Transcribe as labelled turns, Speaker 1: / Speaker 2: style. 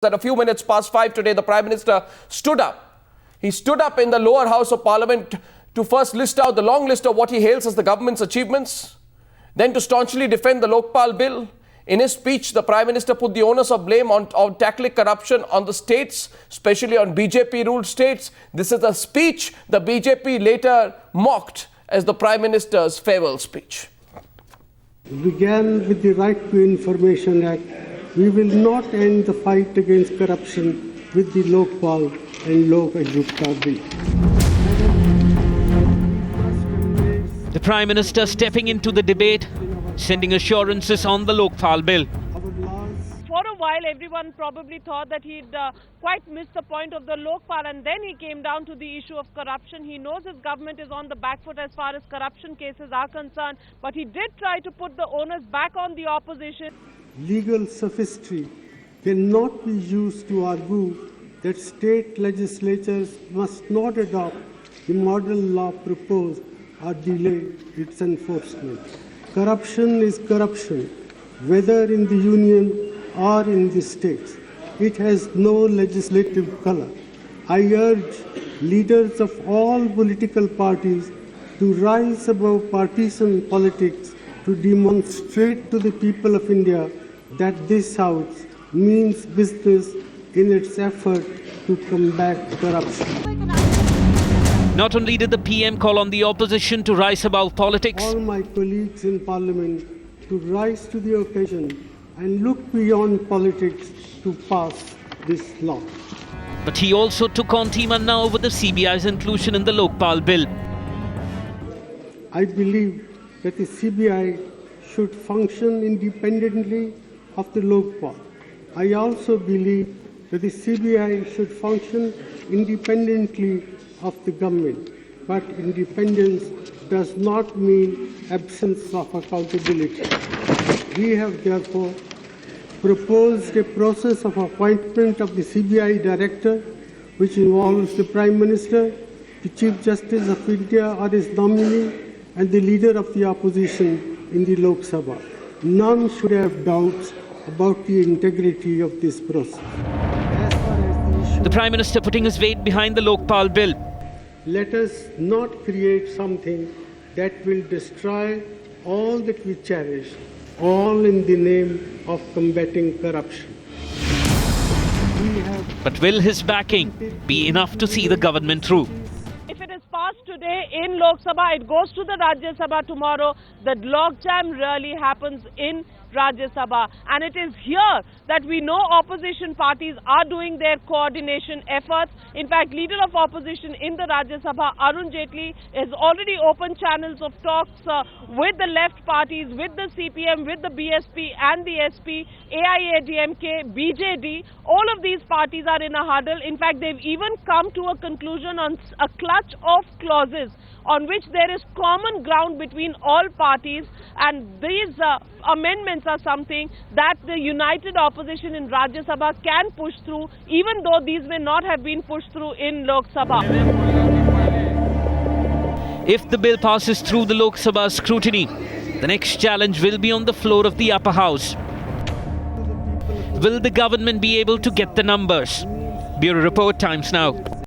Speaker 1: At a few minutes past 5 today, the Prime Minister stood up. He stood up in the lower house of Parliament to first list out the long list of what he hails as the government's achievements, then to staunchly defend the Lokpal bill. In his speech, the Prime Minister put the onus of blame on tackling corruption on the states, especially on BJP-ruled states. This is a speech the BJP later mocked as the Prime Minister's farewell speech.
Speaker 2: It began with the Right to Information Act. We will not end the fight against corruption with the Lokpal and Lok Ayukta bill.
Speaker 3: The Prime Minister stepping into the debate, sending assurances on the Lokpal bill.
Speaker 4: For a while, everyone probably thought that he'd quite missed the point of the Lokpal, and then he came down to the issue of corruption. He knows his government is on the back foot as far as corruption cases are concerned, but he did try to put the onus back on the opposition.
Speaker 2: Legal sophistry cannot be used to argue that state legislatures must not adopt the model law proposed or delay its enforcement. Corruption is corruption, whether in the union or in the states. It has no legislative color. I urge leaders of all political parties to rise above partisan politics to demonstrate to the people of India that this House means business in its effort to combat corruption.
Speaker 3: Not only did the PM call on the opposition to rise above politics,
Speaker 2: All my colleagues in Parliament to rise to the occasion and look beyond politics to pass this law.
Speaker 3: but he also took on Team Anna over the CBI's inclusion in the Lokpal bill.
Speaker 2: I believe that the CBI should function independently of the Lokpal. I also believe that the CBI should function independently of the government. But independence does not mean absence of accountability. We have therefore proposed a process of appointment of the CBI director, which involves the Prime Minister, the Chief Justice of India or his nominee, and the leader of the opposition in the Lok Sabha. None should have doubts about the integrity of this process. As far as the issue,
Speaker 3: The Prime Minister putting his weight behind the Lokpal bill.
Speaker 2: let us not create something that will destroy all that we cherish, all in the name of combating corruption. We have
Speaker 3: But will his backing be enough to see the government through?
Speaker 4: If it is passed today in Lok Sabha, it goes to the Rajya Sabha tomorrow. The logjam really happens in Rajya Sabha, and it is here that we know opposition parties are doing their coordination efforts. In fact, leader of opposition in the Rajya Sabha, Arun Jaitley, has already opened channels of talks with the left parties, with the CPM, with the BSP and the SP, AIADMK, BJD. All of these parties are in a huddle. In fact, they've even come to a conclusion on a clutch of clauses on which there is common ground between all parties, and these amendments are something that the united opposition in Rajya Sabha can push through, even though these may not have been pushed through in Lok Sabha.
Speaker 3: If the bill passes through the Lok Sabha scrutiny, the next challenge will be on the floor of the upper house. Will the government be able to get the numbers? Bureau Report, Times Now.